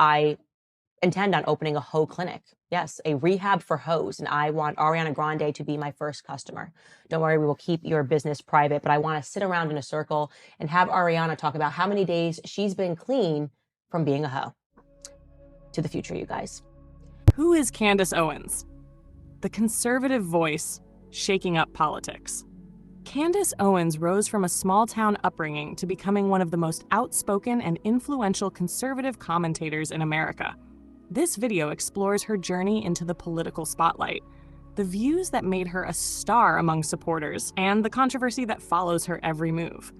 I intend on opening a hoe clinic. Yes, a rehab for hoes. And I want Ariana Grande to be my first customer. Don't worry, we will keep your business private, but I want to sit around in a circle and have Ariana talk about how many days she's been clean from being a hoe. To the future, you guys. Who is Candace Owens? The conservative voice shaking up politics. Candace Owens rose from a small-town upbringing to becoming one of the most outspoken and influential conservative commentators in America. This video explores her journey into the political spotlight, the views that made her a star among supporters, and the controversy that follows her every move.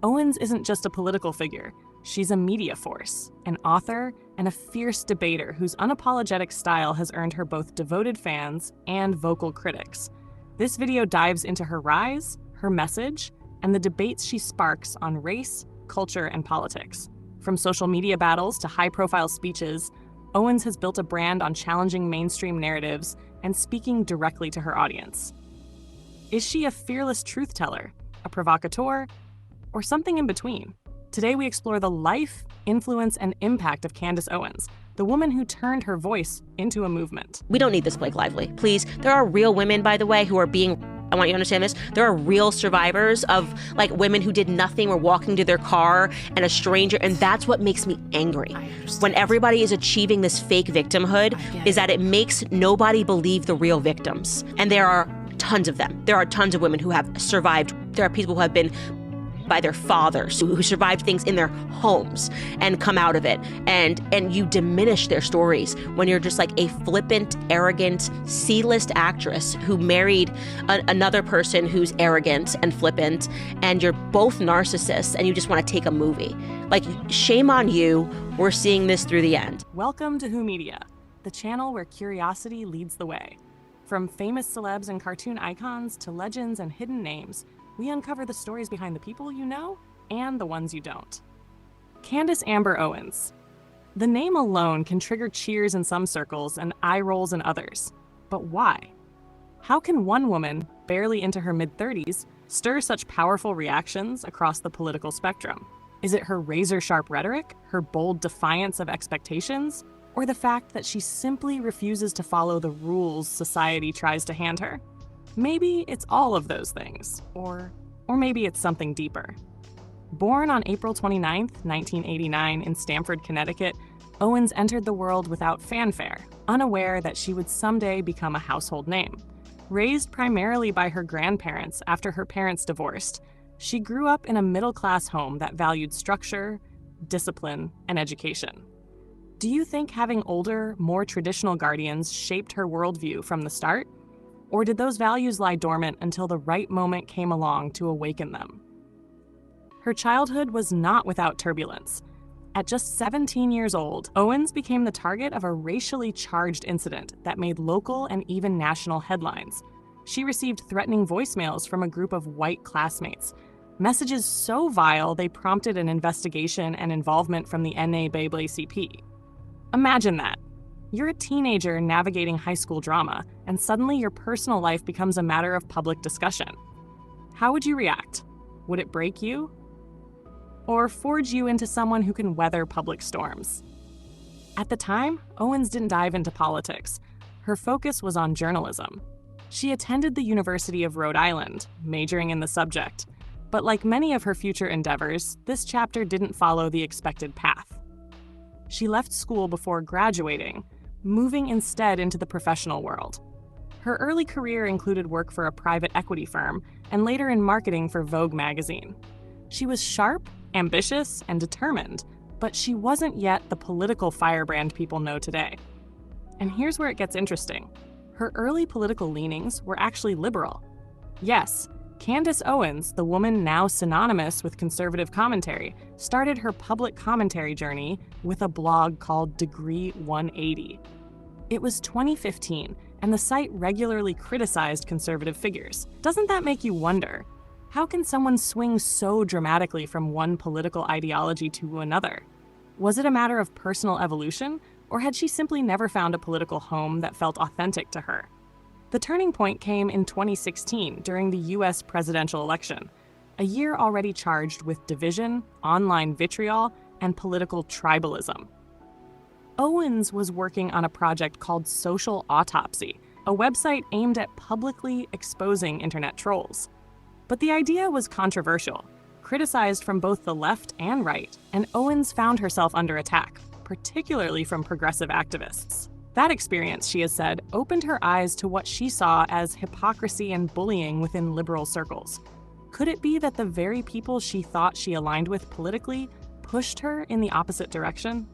Owens isn't just a political figure. She's a media force, an author, and a fierce debater whose unapologetic style has earned her both devoted fans and vocal critics. This video dives into her rise, her message, and the debates she sparks on race, culture, and politics. From social media battles to high-profile speeches, Owens has built a brand on challenging mainstream narratives and speaking directly to her audience. Is she a fearless truth-teller, a provocateur, or something in between? Today we explore the life, influence, and impact of Candace Owens, the woman who turned her voice into a movement. We don't need this Blake Lively, please. There are real women, by the way, who are being, I want you to understand this, there are real survivors of like women who did nothing, were walking to their car and a stranger, and that's what makes me angry. When everybody is achieving this fake victimhood, is that it makes nobody believe the real victims. And there are tons of them. There are tons of women who have survived. There are people who have been by their fathers, who survived things in their homes and come out of it. And you diminish their stories when you're just like a flippant, arrogant, C-list actress who married another person who's arrogant and flippant, and you're both narcissists and you just want to take a movie. Like, shame on you. We're seeing this through the end. Welcome to Who Media, the channel where curiosity leads the way. From famous celebs and cartoon icons to legends and hidden names, we uncover the stories behind the people you know and the ones you don't. Candace Amber Owens. The name alone can trigger cheers in some circles and eye rolls in others. But why? How can one woman, barely into her mid-30s, stir such powerful reactions across the political spectrum? Is it her razor-sharp rhetoric, her bold defiance of expectations, or the fact that she simply refuses to follow the rules society tries to hand her? Maybe it's all of those things, or maybe it's something deeper. Born on April 29, 1989 in Stamford, Connecticut, Owens entered the world without fanfare, unaware that she would someday become a household name. Raised primarily by her grandparents after her parents divorced, she grew up in a middle-class home that valued structure, discipline, and education. Do you think having older, more traditional guardians shaped her worldview from the start? Or did those values lie dormant until the right moment came along to awaken them? Her childhood was not without turbulence. At just 17 years old, Owens became the target of a racially charged incident that made local and even national headlines. She received threatening voicemails from a group of white classmates, messages so vile they prompted an investigation and involvement from the NAACP. Imagine that. You're a teenager navigating high school drama, and suddenly your personal life becomes a matter of public discussion. How would you react? Would it break you? Or forge you into someone who can weather public storms? At the time, Owens didn't dive into politics. Her focus was on journalism. She attended the University of Rhode Island, majoring in the subject. But like many of her future endeavors, this chapter didn't follow the expected path. She left school before graduating, moving instead into the professional world. Her early career included work for a private equity firm and later in marketing for Vogue magazine. She was sharp, ambitious, and determined, but she wasn't yet the political firebrand people know today. And here's where it gets interesting. Her early political leanings were actually liberal. Yes, Candace Owens, the woman now synonymous with conservative commentary, started her public commentary journey with a blog called Degree 180. It was 2015, and the site regularly criticized conservative figures. Doesn't that make you wonder, how can someone swing so dramatically from one political ideology to another? Was it a matter of personal evolution, or had she simply never found a political home that felt authentic to her? The turning point came in 2016 during the US presidential election, a year already charged with division, online vitriol, and political tribalism. Owens was working on a project called Social Autopsy, a website aimed at publicly exposing internet trolls. But the idea was controversial, criticized from both the left and right, and Owens found herself under attack, particularly from progressive activists. That experience, she has said, opened her eyes to what she saw as hypocrisy and bullying within liberal circles. Could it be that the very people she thought she aligned with politically pushed her in the opposite direction?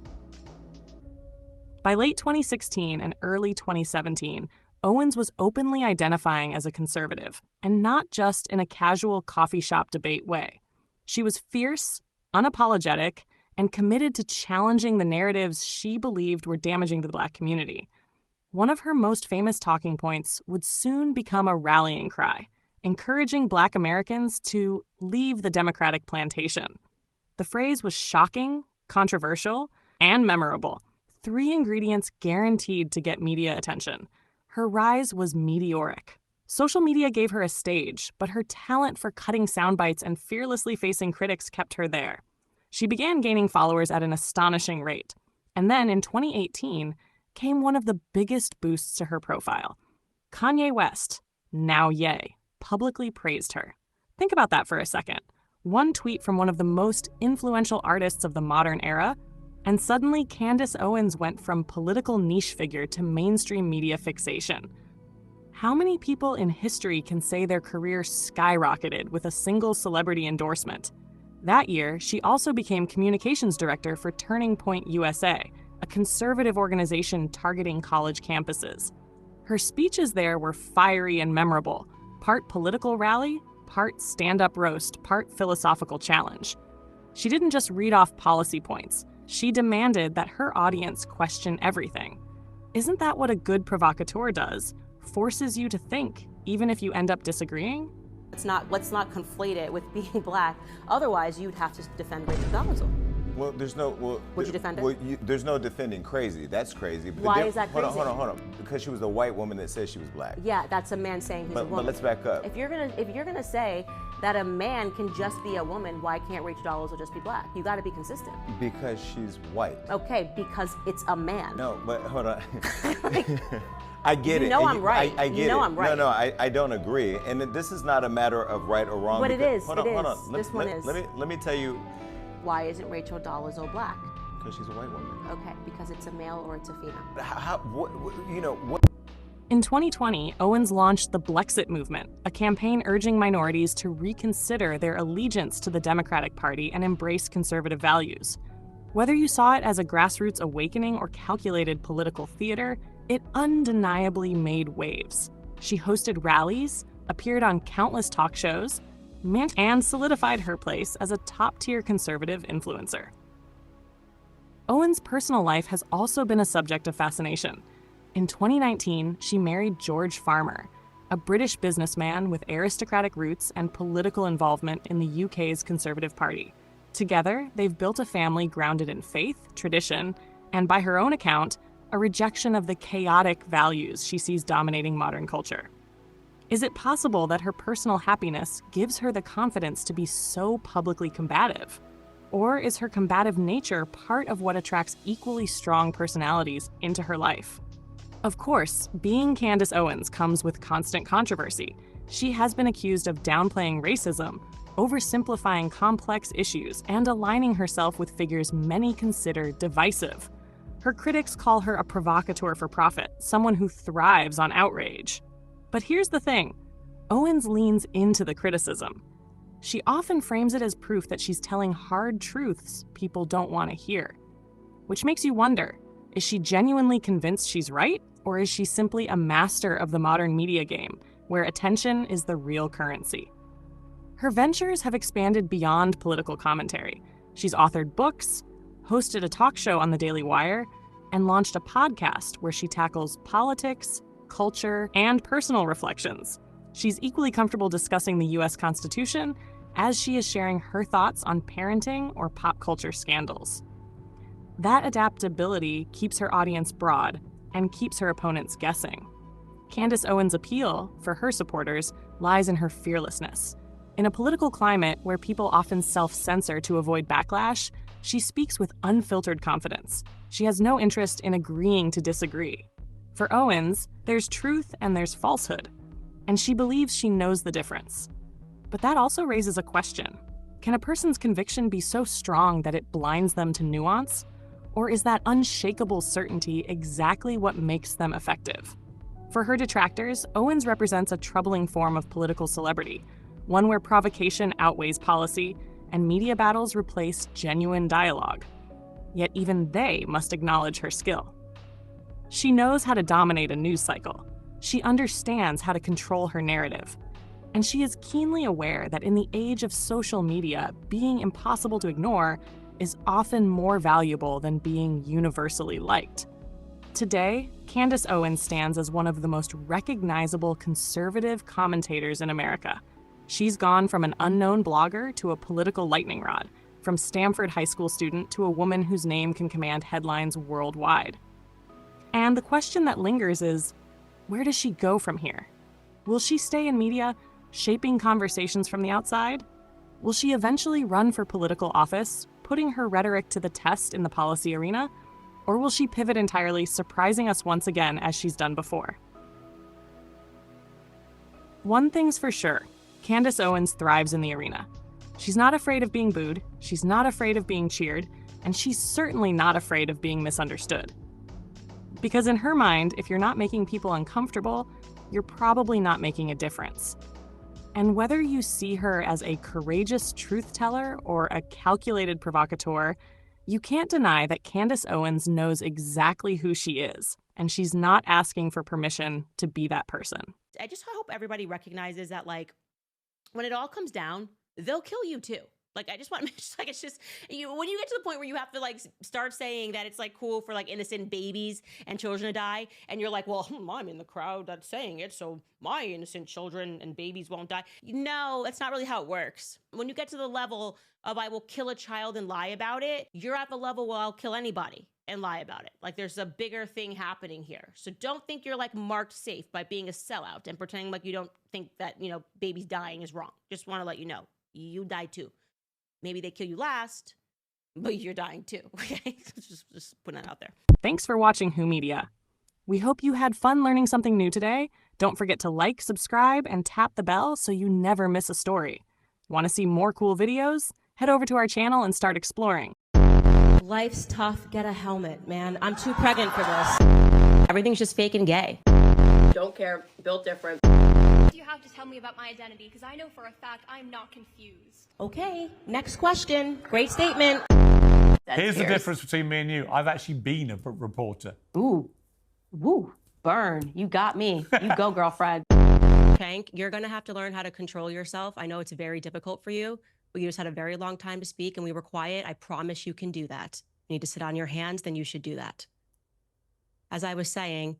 By late 2016 and early 2017, Owens was openly identifying as a conservative, and not just in a casual coffee shop debate way. She was fierce, unapologetic, and committed to challenging the narratives she believed were damaging to the Black community. One of her most famous talking points would soon become a rallying cry, encouraging Black Americans to leave the Democratic plantation. The phrase was shocking, controversial, and memorable, 3 ingredients guaranteed to get media attention. Her rise was meteoric. Social media gave her a stage, but her talent for cutting sound bites and fearlessly facing critics kept her there. She began gaining followers at an astonishing rate. And then in 2018 came one of the biggest boosts to her profile. Kanye West, now Ye, publicly praised her. Think about that for a second. One tweet from one of the most influential artists of the modern era, and suddenly Candace Owens went from political niche figure to mainstream media fixation. How many people in history can say their career skyrocketed with a single celebrity endorsement? That year, she also became communications director for Turning Point USA, a conservative organization targeting college campuses. Her speeches there were fiery and memorable, part political rally, part stand-up roast, part philosophical challenge. She didn't just read off policy points. She demanded that her audience question everything. Isn't that what a good provocateur does? Forces you to think, even if you end up disagreeing? Let's not conflate it with being Black. Otherwise, you'd have to defend Rachel Dolezal. Well, there's no. Well, Would you defend her? Well, there's no defending crazy. That's crazy. But Why is that crazy? Hold on. Because she was a white woman that said she was Black. Yeah, that's a man saying he's a woman. But let's back up. If you're gonna say that a man can just be a woman, why can't Rachel Dolezal just be Black? You got to be consistent. Because she's white. Okay, because it's a man. No, but hold on. I get it. You know I'm right. I get it. You know I'm right. No, I don't agree. And this is not a matter of right or wrong. But it is. Hold on. This one is. Let me tell you. Why isn't Rachel Dolezal Black? Because she's a white woman. Okay, because it's a male or it's a female. What? In 2020, Owens launched the Blexit movement, a campaign urging minorities to reconsider their allegiance to the Democratic Party and embrace conservative values. Whether you saw it as a grassroots awakening or calculated political theater, it undeniably made waves. She hosted rallies, appeared on countless talk shows, and solidified her place as a top-tier conservative influencer. Owens' personal life has also been a subject of fascination. In 2019, she married George Farmer, a British businessman with aristocratic roots and political involvement in the UK's Conservative Party. Together, they've built a family grounded in faith, tradition, and by her own account, a rejection of the chaotic values she sees dominating modern culture. Is it possible that her personal happiness gives her the confidence to be so publicly combative? Or is her combative nature part of what attracts equally strong personalities into her life? Of course, being Candace Owens comes with constant controversy. She has been accused of downplaying racism, oversimplifying complex issues, and aligning herself with figures many consider divisive. Her critics call her a provocateur for profit, someone who thrives on outrage. But here's the thing, Owens leans into the criticism. She often frames it as proof that she's telling hard truths people don't want to hear. Which makes you wonder, is she genuinely convinced she's right? Or is she simply a master of the modern media game, where attention is the real currency? Her ventures have expanded beyond political commentary. She's authored books, hosted a talk show on the Daily Wire, and launched a podcast where she tackles politics, culture, and personal reflections. She's equally comfortable discussing the US Constitution as she is sharing her thoughts on parenting or pop culture scandals. That adaptability keeps her audience broad and keeps her opponents guessing. Candace Owens' appeal for her supporters lies in her fearlessness. In a political climate where people often self-censor to avoid backlash, She speaks with unfiltered confidence. She has no interest in agreeing to disagree. For Owens, there's truth and there's falsehood, and she believes she knows the difference. But that also raises a question. Can a person's conviction be so strong that it blinds them to nuance? Or is that unshakable certainty exactly what makes them effective? For her detractors, Owens represents a troubling form of political celebrity, one where provocation outweighs policy and media battles replace genuine dialogue. Yet even they must acknowledge her skill. She knows how to dominate a news cycle. She understands how to control her narrative. And she is keenly aware that in the age of social media, being impossible to ignore is often more valuable than being universally liked. Today, Candace Owens stands as one of the most recognizable conservative commentators in America. She's gone from an unknown blogger to a political lightning rod, from Stanford high school student to a woman whose name can command headlines worldwide. And the question that lingers is, where does she go from here? Will she stay in media, shaping conversations from the outside? Will she eventually run for political office, putting her rhetoric to the test in the policy arena? Or will she pivot entirely, surprising us once again as she's done before? One thing's for sure, Candace Owens thrives in the arena. She's not afraid of being booed, she's not afraid of being cheered, and she's certainly not afraid of being misunderstood. Because in her mind, if you're not making people uncomfortable, you're probably not making a difference. And whether you see her as a courageous truth teller or a calculated provocateur, you can't deny that Candace Owens knows exactly who she is, and she's not asking for permission to be that person. I just hope everybody recognizes that, like, when it all comes down, they'll kill you too. Like, I just want to, like, it's just, when you get to the point where you have to, like, start saying that it's, like, cool for, like, innocent babies and children to die, and you're like, well, I'm in the crowd that's saying it, so my innocent children and babies won't die. No, that's not really how it works. When you get to the level of I will kill a child and lie about it, you're at the level where I'll kill anybody and lie about it. Like, there's a bigger thing happening here. So don't think you're, like, marked safe by being a sellout and pretending like you don't think that, babies dying is wrong. Just want to let you know, you die too. Maybe they kill you last, but you're dying too, okay? just putting that out there. Thanks for watching Who Media. We hope you had fun learning something new today. Don't forget to like, subscribe, and tap the bell so you never miss a story. Want to see more cool videos? Head over to our channel and start exploring. Life's tough. Get a helmet, man. I'm too pregnant for this. Everything's just fake and gay. Don't care. Built different. You have to tell me about my identity, because I know for a fact I'm not confused. Okay, next question. Great statement. Here's the difference between me and you. I've actually been a reporter. Ooh, woo, burn. You got me. You go, girlfriend. Hank, you're gonna have to learn how to control yourself. I know it's very difficult for you, but you just had a very long time to speak and we were quiet. I promise you can do that. You need to sit on your hands, then you should do that. As I was saying,